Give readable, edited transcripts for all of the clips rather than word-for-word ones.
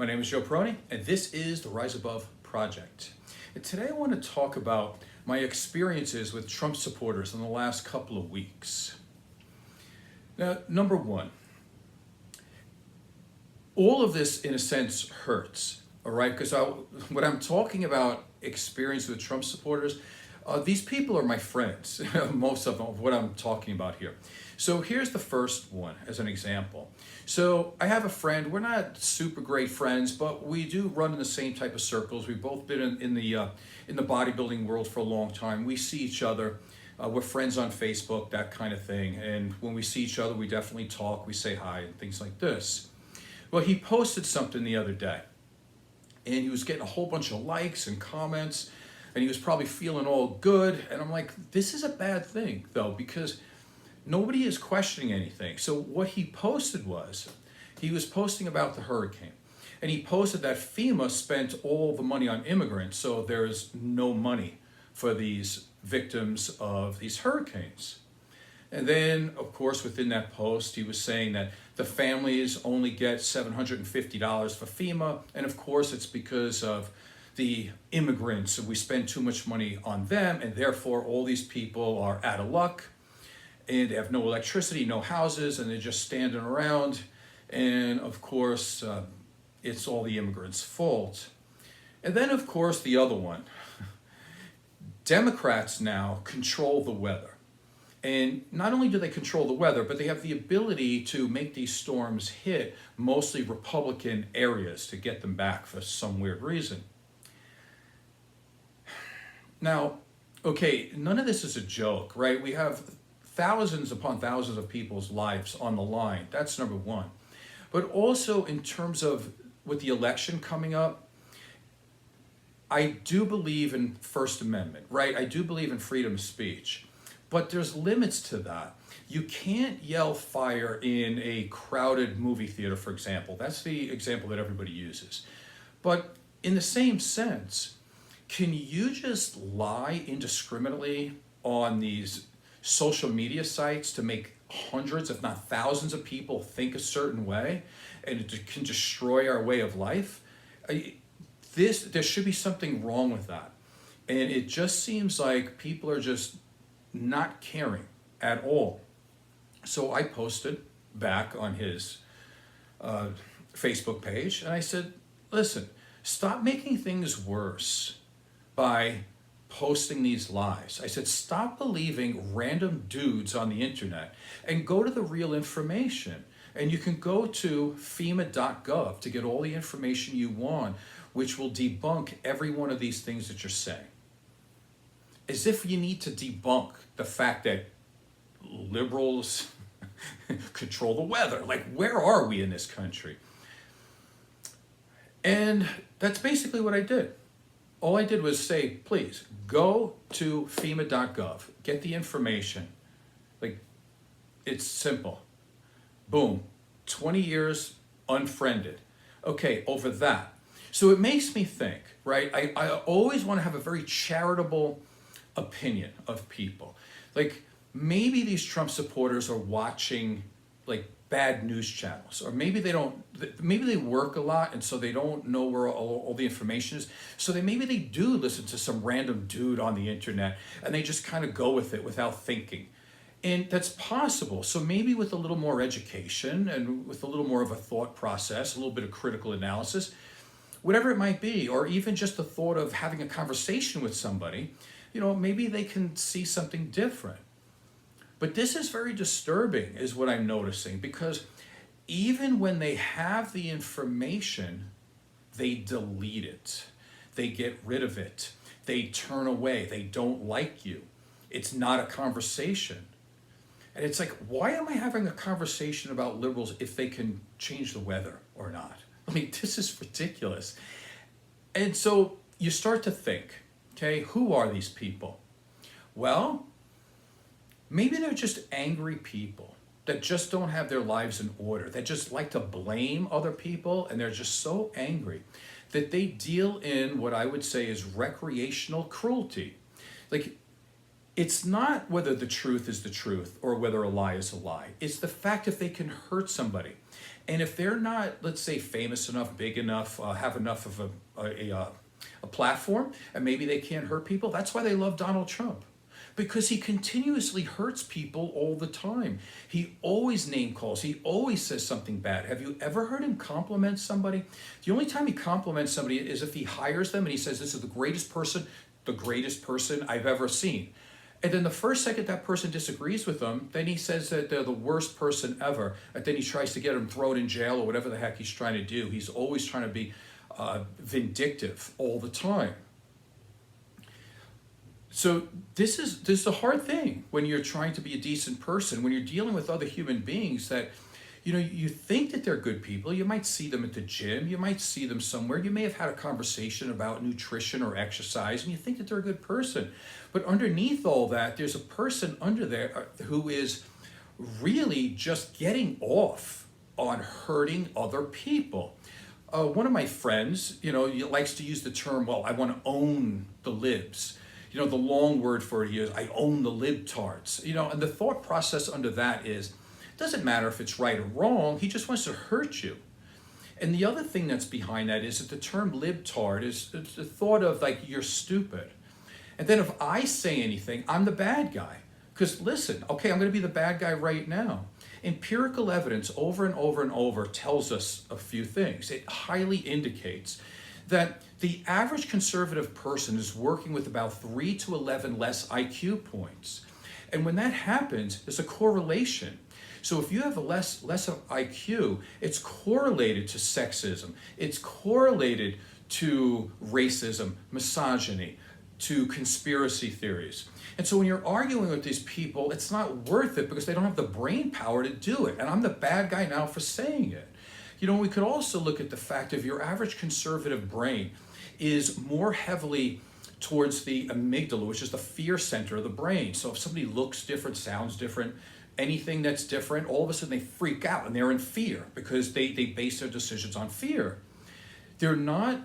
My name is Joe Peroni, and this is the Rise Above Project. And today I want to talk about my experiences with Trump supporters in the last couple of weeks. Now, number one, all of this in a sense hurts, all right? Because when I'm talking about experience with Trump supporters, these people are my friends, most of them, of what I'm talking about here. So here's the first one as an example. So I have a friend, we're not super great friends, but we do run in the same type of circles. We've both been in the bodybuilding world for a long time. We see each other. We're friends on Facebook, that kind of thing. And when we see each other, we definitely talk, we say hi and things like this. Well, he posted something the other day and he was getting a whole bunch of likes and comments and he was probably feeling all good. And I'm like, this is a bad thing though, because nobody is questioning anything. So what he posted was, he was posting about the hurricane. And he posted that FEMA spent all the money on immigrants, so there's no money for these victims of these hurricanes. And then, of course, within that post, he was saying that the families only get $750 for FEMA. And of course, it's because of the immigrants. We spend too much money on them, and therefore all these people are out of luck. And they have no electricity, no houses, and they're just standing around. And of course, it's all the immigrants' fault. And then, of course, the other one. Democrats now control the weather. And not only do they control the weather, but they have the ability to make these storms hit mostly Republican areas to get them back for some weird reason. Now, okay, none of this is a joke, right? We have thousands upon thousands of people's lives on the line. That's number one. But also in terms of with the election coming up, I do believe in First Amendment, right? I do believe in freedom of speech. But there's limits to that. You can't yell fire in a crowded movie theater, for example. That's the example that everybody uses. But in the same sense, can you just lie indiscriminately on these social media sites to make hundreds, if not thousands of people think a certain way, and it can destroy our way of life? There should be something wrong with that. And it just seems like people are just not caring at all. So I posted back on his Facebook page and I said, listen, stop making things worse by posting these lies. I said, stop believing random dudes on the internet and go to the real information. And you can go to FEMA.gov to get all the information you want, which will debunk every one of these things that you're saying. As if you need to debunk the fact that liberals control the weather. Like, where are we in this country? And that's basically what I did. All I did was say, please, go to FEMA.gov, get the information. Like, it's simple. Boom, 20 years unfriended. Okay, over that. So it makes me think, right? I always want to have a very charitable opinion of people. Like, maybe these Trump supporters are watching like bad news channels, or maybe they work a lot and so they don't know where all the information is. So maybe they do listen to some random dude on the internet and they just kind of go with it without thinking. And that's possible. So maybe with a little more education and with a little more of a thought process, a little bit of critical analysis, whatever it might be, or even just the thought of having a conversation with somebody, maybe they can see something different. But this is very disturbing, is what I'm noticing, because even when they have the information, they delete it. They get rid of it. They turn away. They don't like you. It's not a conversation. And it's like, why am I having a conversation about liberals if they can change the weather or not? I mean, this is ridiculous. And so you start to think, okay, who are these people? Well, maybe they're just angry people that just don't have their lives in order. They just like to blame other people, and they're just so angry that they deal in what I would say is recreational cruelty. Like, it's not whether the truth is the truth or whether a lie is a lie. It's the fact if they can hurt somebody. And if they're not, let's say, famous enough, big enough, have enough of a platform, and maybe they can't hurt people, that's why they love Donald Trump. Because he continuously hurts people all the time. He always name calls. He always says something bad. Have you ever heard him compliment somebody? The only time he compliments somebody is if he hires them and he says, this is the greatest person I've ever seen. And then the first second that person disagrees with them, then he says that they're the worst person ever. And then he tries to get them thrown in jail or whatever the heck he's trying to do. He's always trying to be vindictive all the time. So this is the hard thing when you're trying to be a decent person, when you're dealing with other human beings that, you think that they're good people. You might see them at the gym. You might see them somewhere. You may have had a conversation about nutrition or exercise, and you think that they're a good person. But underneath all that, there's a person under there who is really just getting off on hurting other people. One of my friends, likes to use the term, well, I want to own the libs. The long word for it is, I own the libtards. And the thought process under that is, it doesn't matter if it's right or wrong, he just wants to hurt you. And the other thing that's behind that is that the term libtard is the thought of like, you're stupid. And then if I say anything, I'm the bad guy. Because listen, okay, I'm going to be the bad guy right now. Empirical evidence over and over and over tells us a few things. It highly indicates that the average conservative person is working with about 3 to 11 less IQ points. And when that happens, there's a correlation. So if you have a less of IQ, it's correlated to sexism. It's correlated to racism, misogyny, to conspiracy theories. And so when you're arguing with these people, it's not worth it because they don't have the brain power to do it. And I'm the bad guy now for saying it. We could also look at the fact of your average conservative brain is more heavily towards the amygdala, which is the fear center of the brain. So if somebody looks different, sounds different, anything that's different, all of a sudden they freak out and they're in fear because they base their decisions on fear. They're not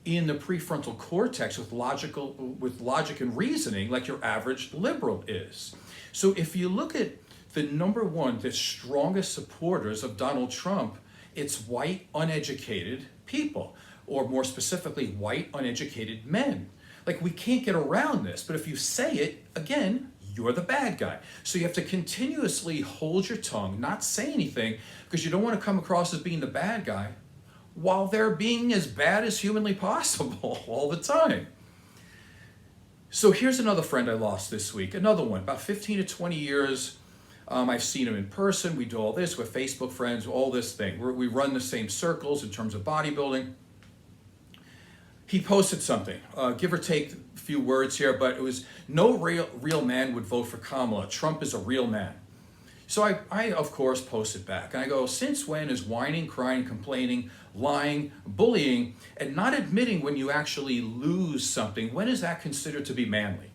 in the prefrontal cortex with logic and reasoning like your average liberal is. So if you look at the number one, the strongest supporters of Donald Trump, it's white, uneducated people, or more specifically, white, uneducated men. Like, we can't get around this, but if you say it, again, you're the bad guy. So you have to continuously hold your tongue, not say anything, because you don't want to come across as being the bad guy, while they're being as bad as humanly possible all the time. So here's another friend I lost this week, another one, about 15 to 20 years. I've seen him in person. We do all this. We're Facebook friends, all this thing. We run the same circles in terms of bodybuilding. He posted something, give or take a few words here, but it was, no real man would vote for Kamala. Trump is a real man. So I of course, posted back. And I go, since when is whining, crying, complaining, lying, bullying, and not admitting when you actually lose something, when is that considered to be manly?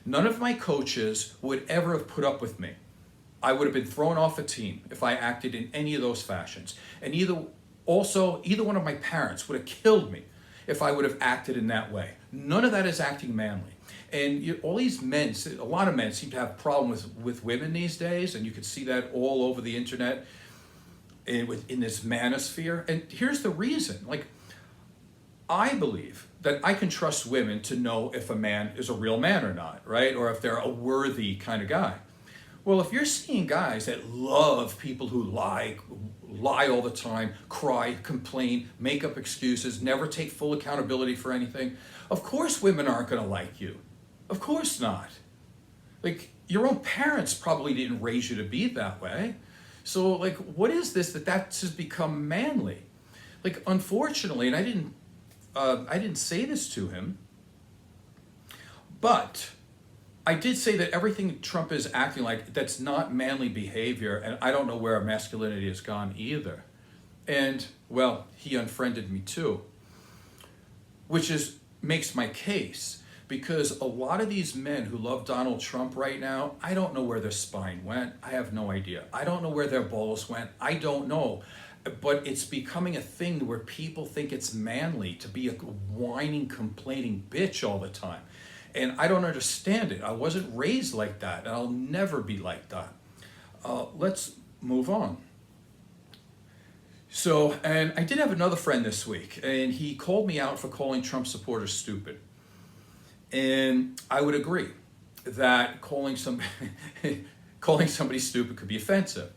None of my coaches would ever have put up with me. I would have been thrown off a team if I acted in any of those fashions. And either one of my parents would have killed me if I would have acted in that way. None of that is acting manly. And all these men, a lot of men seem to have a problem with women these days, and you can see that all over the internet and in this manosphere. And here's the reason. I believe that I can trust women to know if a man is a real man or not, right? Or if they're a worthy kind of guy. Well, if you're seeing guys that love people who lie all the time, cry, complain, make up excuses, never take full accountability for anything, of course women aren't going to like you. Of course not. Your own parents probably didn't raise you to be that way. So, what is this that's just become manly? Unfortunately, and I didn't say this to him, but I did say that everything Trump is acting like, that's not manly behavior, and I don't know where masculinity has gone either. And, well, he unfriended me too, which makes my case, because a lot of these men who love Donald Trump right now, I don't know where their spine went. I have no idea. I don't know where their balls went. I don't know. But it's becoming a thing where people think it's manly to be a whining, complaining bitch all the time. And I don't understand it. I wasn't raised like that, and I'll never be like that. Let's move on. So, and I did have another friend this week, and he called me out for calling Trump supporters stupid. And I would agree that calling somebody stupid could be offensive.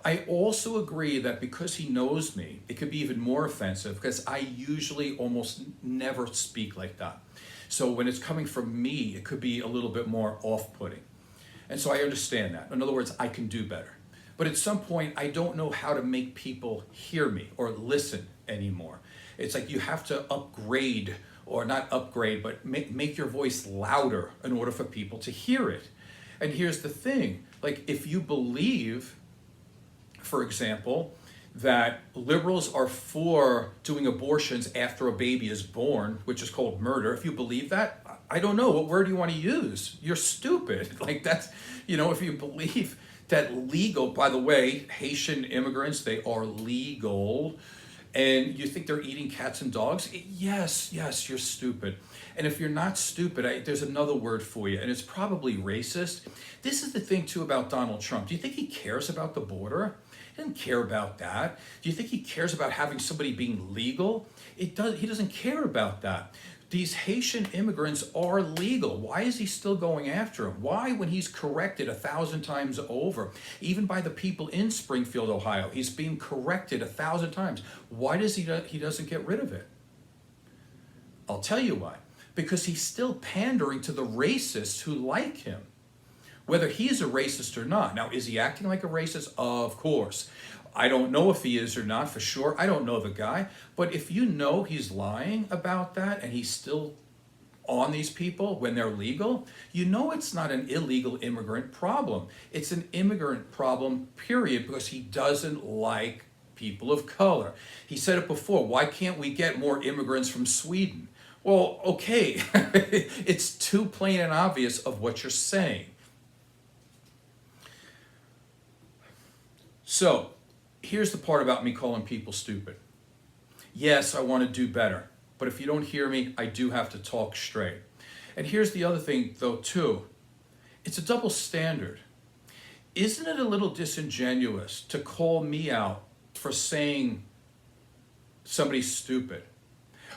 I also agree that because he knows me, it could be even more offensive because I usually almost never speak like that. So when it's coming from me, it could be a little bit more off-putting. And so I understand that. In other words, I can do better. But at some point, I don't know how to make people hear me or listen anymore. It's like you have to upgrade, or not upgrade, but make your voice louder in order for people to hear it. And here's the thing, like if you believe, for example, that liberals are for doing abortions after a baby is born, which is called murder. If you believe that, I don't know, what word do you want to use? You're stupid. Like that's, if you believe that legal, by the way, Haitian immigrants, they are legal, and you think they're eating cats and dogs? Yes, you're stupid. And if you're not stupid, there's another word for you, and it's probably racist. This is the thing, too, about Donald Trump. Do you think he cares about the border? He doesn't care about that. Do you think he cares about having somebody being legal? He doesn't care about that. These Haitian immigrants are legal. Why is he still going after them? Why, when he's corrected 1,000 times over, even by the people in Springfield, Ohio, he's being corrected 1,000 times. Why does he doesn't get rid of it? I'll tell you why. Because he's still pandering to the racists who like him, whether he's a racist or not. Now, is he acting like a racist? Of course. I don't know if he is or not for sure. I don't know the guy. But if you know he's lying about that and he's still on these people when they're legal, you know it's not an illegal immigrant problem. It's an immigrant problem, period, because he doesn't like people of color. He said it before, why can't we get more immigrants from Sweden? Well, okay, it's too plain and obvious of what you're saying. So, here's the part about me calling people stupid. Yes, I want to do better, but if you don't hear me, I do have to talk straight. And here's the other thing, though, too. It's a double standard. Isn't it a little disingenuous to call me out for saying somebody's stupid?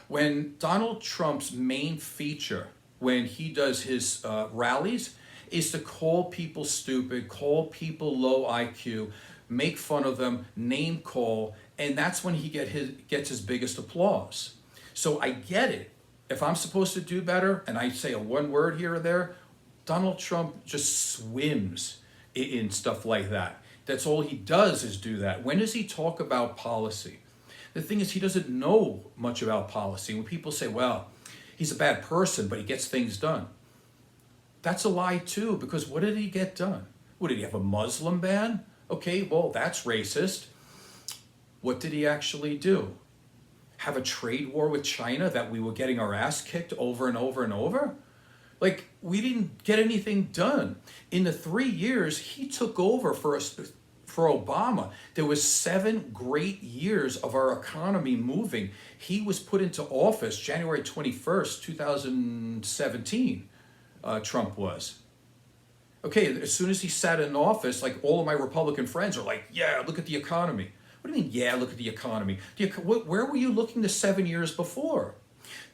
When Donald Trump's main feature, when he does his rallies, is to call people stupid, call people low IQ, make fun of them, name call, and that's when he gets his biggest applause. So I get it. If I'm supposed to do better and I say a one word here or there, Donald Trump just swims in stuff like that. That's all he does is do that. When does he talk about policy? The thing is, he doesn't know much about policy. When people say, well, he's a bad person, but he gets things done. That's a lie too, because what did he get done? What, did he have a Muslim ban? Okay, well, that's racist. What did he actually do? Have a trade war with China that we were getting our ass kicked over and over and over? Like, we didn't get anything done. In the 3 years he took over for Obama, there was 7 great years of our economy moving. He was put into office January 21st, 2017, Trump was. Okay, as soon as he sat in office, like all of my Republican friends are like, yeah, look at the economy. What do you mean, yeah, look at the economy? Where were you looking the 7 years before?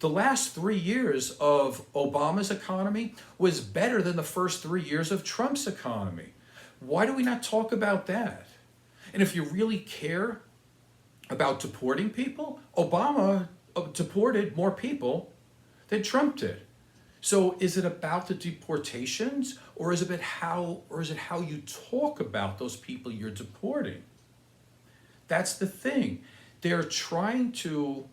The last 3 years of Obama's economy was better than the first 3 years of Trump's economy. Why do we not talk about that? And if you really care about deporting people, Obama deported more people than Trump did. So is it about the deportations, or is it how you talk about those people you're deporting? That's the thing. They're trying to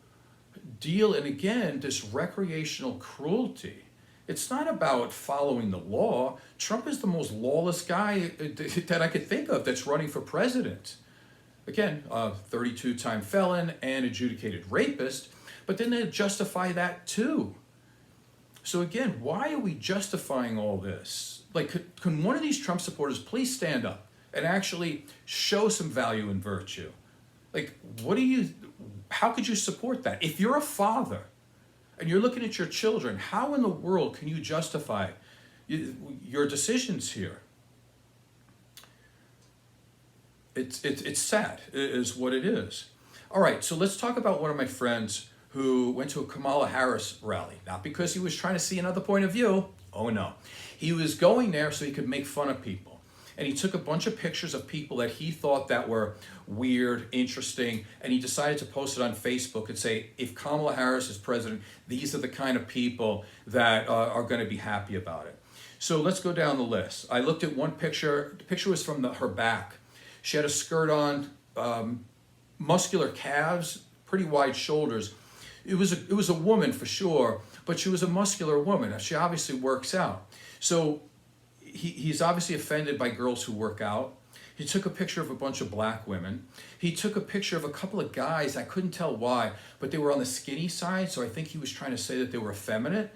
deal, and again, this recreational cruelty. It's not about following the law. Trump is the most lawless guy that I could think of that's running for president. Again, 32-time felon and adjudicated rapist, but then they justify that too. So again, why are we justifying all this? Like, can one of these Trump supporters please stand up and actually show some value and virtue? Like, how could you support that? If you're a father and you're looking at your children, how in the world can you justify your decisions here? It's sad, is what it is. All right, so let's talk about one of my friends who went to a Kamala Harris rally. Not because he was trying to see another point of view. Oh no. He was going there so he could make fun of people. And he took a bunch of pictures of people that he thought that were weird, interesting, and he decided to post it on Facebook and say, if Kamala Harris is president, these are the kind of people that are going to be happy about it. So let's go down the list. I looked at one picture. The picture was from her back. She had a skirt on, muscular calves, pretty wide shoulders. It was a woman for sure, but she was a muscular woman. She obviously works out. So he's obviously offended by girls who work out. He took a picture of a bunch of black women. He took a picture of a couple of guys. I couldn't tell why, but they were on the skinny side, so I think he was trying to say that they were effeminate.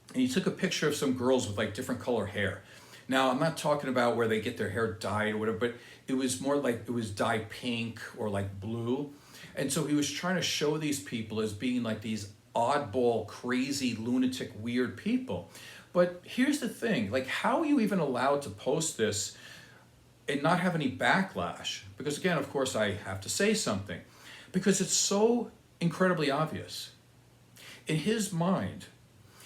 And he took a picture of some girls with like different color hair. Now, I'm not talking about where they get their hair dyed or whatever, but it was more like it was dyed pink or like blue. And so he was trying to show these people as being like these oddball, crazy, lunatic, weird people. But here's the thing, like, how are you even allowed to post this and not have any backlash? Because again, of course, I have to say something because it's so incredibly obvious. In his mind,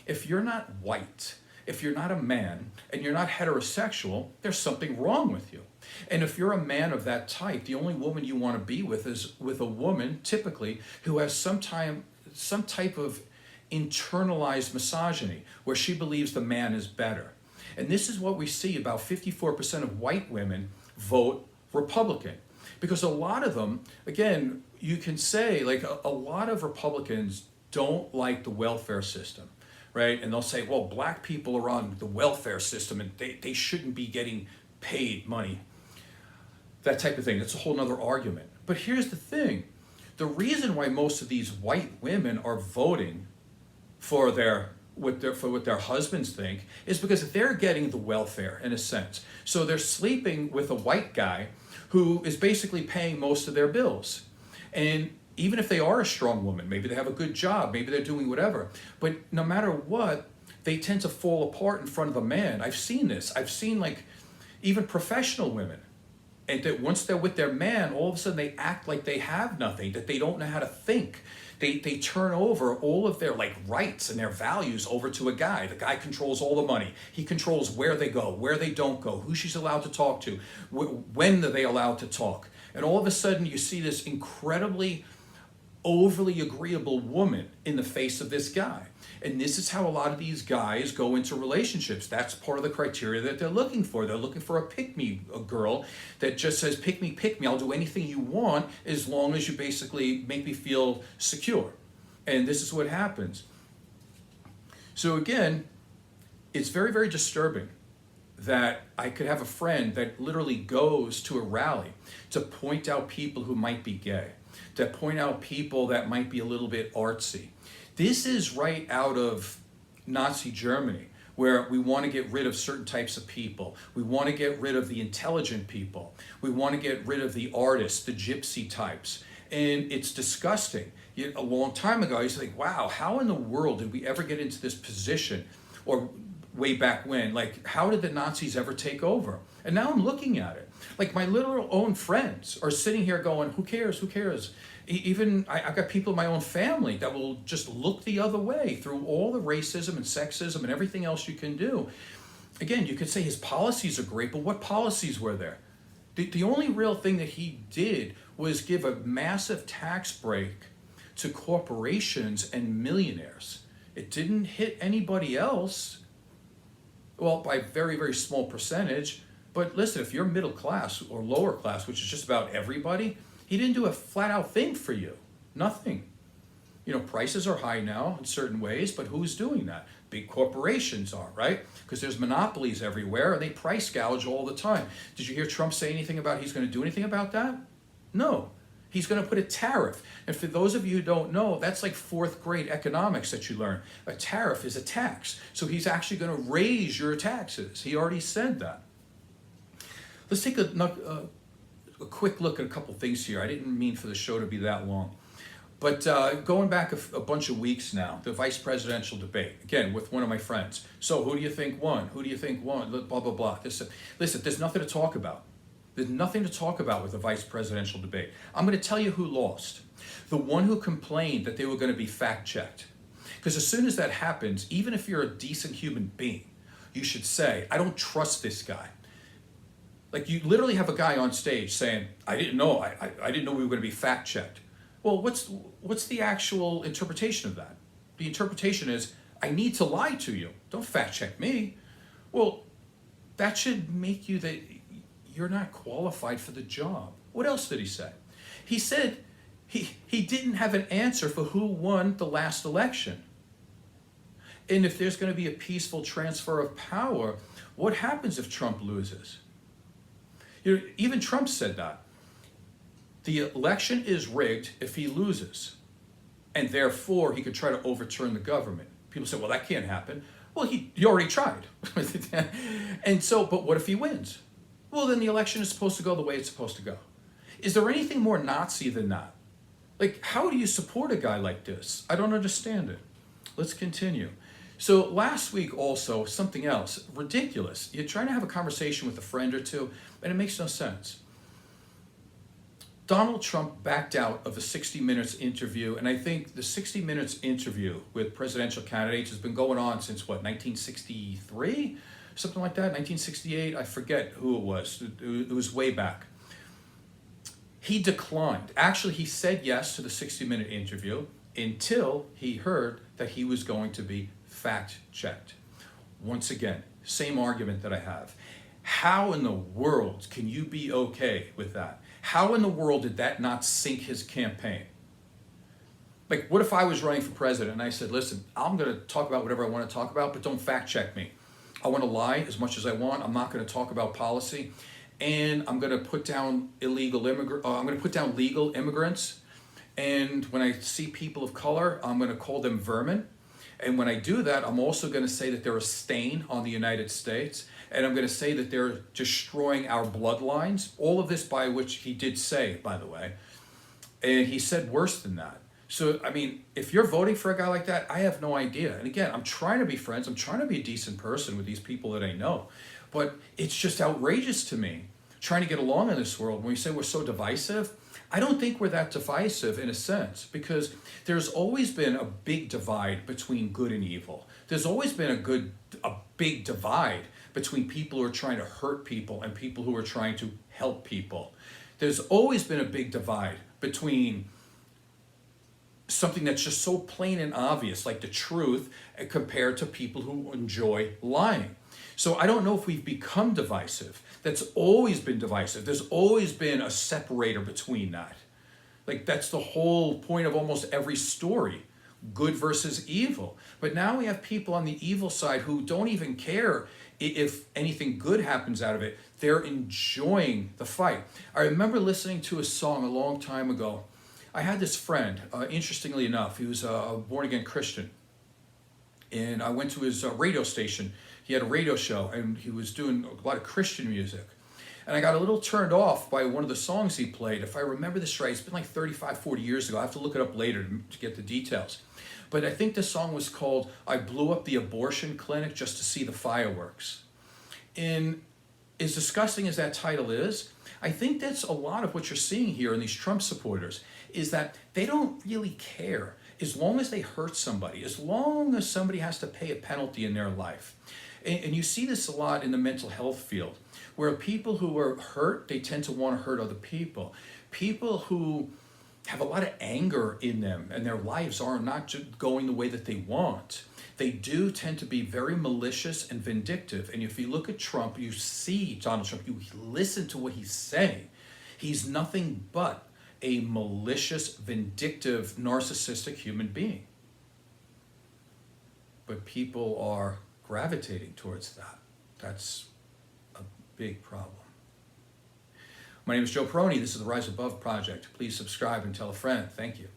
if you're not white, if you're not a man, and you're not heterosexual, there's something wrong with you. And if you're a man of that type, the only woman you want to be with is with a woman, typically, who has some type of internalized misogyny, where she believes the man is better. And this is what we see. About 54% of white women vote Republican. Because a lot of them, again, you can say, like, a lot of Republicans don't like the welfare system. Right? And they'll say, well, black people are on the welfare system and they shouldn't be getting paid money. That type of thing. That's a whole nother argument. But here's the thing. The reason why most of these white women are voting for what their husbands think is because they're getting the welfare in a sense. So they're sleeping with a white guy who is basically paying most of their bills. And even if they are a strong woman, maybe they have a good job, maybe they're doing whatever, but no matter what, they tend to fall apart in front of a man. I've seen this. I've seen, like, even professional women, and that once they're with their man, all of a sudden they act like they have nothing, that they don't know how to think. They turn over all of their, like, rights and their values over to a guy. The guy controls all the money. He controls where they go, where they don't go, who she's allowed to talk to, when are they allowed to talk. And all of a sudden you see this incredibly overly agreeable woman in the face of this guy. And this is how a lot of these guys go into relationships. That's part of the criteria that they're looking for. They're looking for a pick-me girl that just says, pick me, I'll do anything you want as long as you basically make me feel secure. And this is what happens. So again, it's very, very disturbing that I could have a friend that literally goes to a rally to point out people who might be gay, to point out people that might be a little bit artsy. This is right out of Nazi Germany, where we want to get rid of certain types of people. We want to get rid of the intelligent people. We want to get rid of the artists, the gypsy types. And it's disgusting. A long time ago, I used to think, wow, how in the world did we ever get into this position? Or way back when, like, how did the Nazis ever take over? And now I'm looking at it. Like, my little own friends are sitting here going, who cares, who cares? Even, I've got people in my own family that will just look the other way through all the racism and sexism and everything else you can do. Again, you could say his policies are great, but what policies were there? The only real thing that he did was give a massive tax break to corporations and millionaires. It didn't hit anybody else. Well, by a very, very small percentage. But listen, if you're middle class or lower class, which is just about everybody, he didn't do a flat out thing for you. Nothing. You know, prices are high now in certain ways, but who's doing that? Big corporations are, right? Because there's monopolies everywhere and they price gouge all the time. Did you hear Trump say anything about he's going to do anything about that? No. He's going to put a tariff. And for those of you who don't know, that's like 4th grade economics that you learn. A tariff is a tax. So he's actually going to raise your taxes. He already said that. Let's take a quick look at a couple things here. I didn't mean for the show to be that long. But going back a bunch of weeks now, the vice presidential debate, again, with one of my friends. So who do you think won? Who do you think won? Blah, blah, blah. Listen, there's nothing to talk about. There's nothing to talk about with the vice presidential debate. I'm going to tell you who lost. The one who complained that they were going to be fact-checked. Because as soon as that happens, even if you're a decent human being, you should say, I don't trust this guy. Like, you literally have a guy on stage saying, I didn't know we were going to be fact-checked. Well, what's the actual interpretation of that? The interpretation is, I need to lie to you. Don't fact-check me. Well, that should make you that you're not qualified for the job. What else did he say? He said he didn't have an answer for who won the last election. And if there's going to be a peaceful transfer of power, what happens if Trump loses? You know, even Trump said that. The election is rigged if he loses, and therefore he could try to overturn the government. People say, well, that can't happen. Well, he already tried. And so, but what if he wins? Well, then the election is supposed to go the way it's supposed to go. Is there anything more Nazi than that? Like, how do you support a guy like this? I don't understand it. Let's continue. So last week also, something else, ridiculous. You're trying to have a conversation with a friend or two, and it makes no sense. Donald Trump backed out of the 60 Minutes interview, and I think the 60 Minutes interview with presidential candidates has been going on since, what, 1963? Something like that, 1968? I forget who it was. It was way back. He declined. Actually, he said yes to the 60-minute interview until he heard that he was going to be fact-checked. Once again, same argument that I have. How in the world can you be okay with that? How in the world did that not sink his campaign? Like, what if I was running for president and I said, listen, I'm going to talk about whatever I want to talk about, but don't fact-check me. I want to lie as much as I want. I'm not going to talk about policy. And I'm going to put down I'm going to put down legal immigrants. And when I see people of color, I'm going to call them vermin. And when I do that, I'm also going to say that they're a stain on the United States. And I'm going to say that they're destroying our bloodlines. All of this by which he did say, by the way. And he said worse than that. So, I mean, if you're voting for a guy like that, I have no idea. And again, I'm trying to be friends. I'm trying to be a decent person with these people that I know. But it's just outrageous to me, trying to get along in this world. When we say we're so divisive, I don't think we're that divisive in a sense, because there's always been a big divide between good and evil. There's always been a big divide between people who are trying to hurt people and people who are trying to help people. There's always been a big divide between something that's just so plain and obvious, like the truth, compared to people who enjoy lying. So I don't know if we've become divisive. That's always been divisive. There's always been a separator between that. Like, that's the whole point of almost every story, good versus evil. But now we have people on the evil side who don't even care if anything good happens out of it. They're enjoying the fight. I remember listening to a song a long time ago. I had this friend, interestingly enough, he was a born-again Christian. And I went to his radio station. He had a radio show, and he was doing a lot of Christian music. And I got a little turned off by one of the songs he played. If I remember this right, it's been like 35, 40 years ago. I have to look it up later to get the details. But I think the song was called, I Blew Up the Abortion Clinic Just to See the Fireworks. And as disgusting as that title is, I think that's a lot of what you're seeing here in these Trump supporters, is that they don't really care. As long as they hurt somebody, as long as somebody has to pay a penalty in their life. And you see this a lot in the mental health field, where people who are hurt, they tend to want to hurt other people. People who have a lot of anger in them and their lives are not just going the way that they want. They do tend to be very malicious and vindictive. And if you look at Trump, you see Donald Trump, you listen to what he's saying. He's nothing but a malicious, vindictive, narcissistic human being. But people are gravitating towards that. That's a big problem. My name is Joe Peroni. This is the Rise Above Project. Please subscribe and tell a friend. Thank you.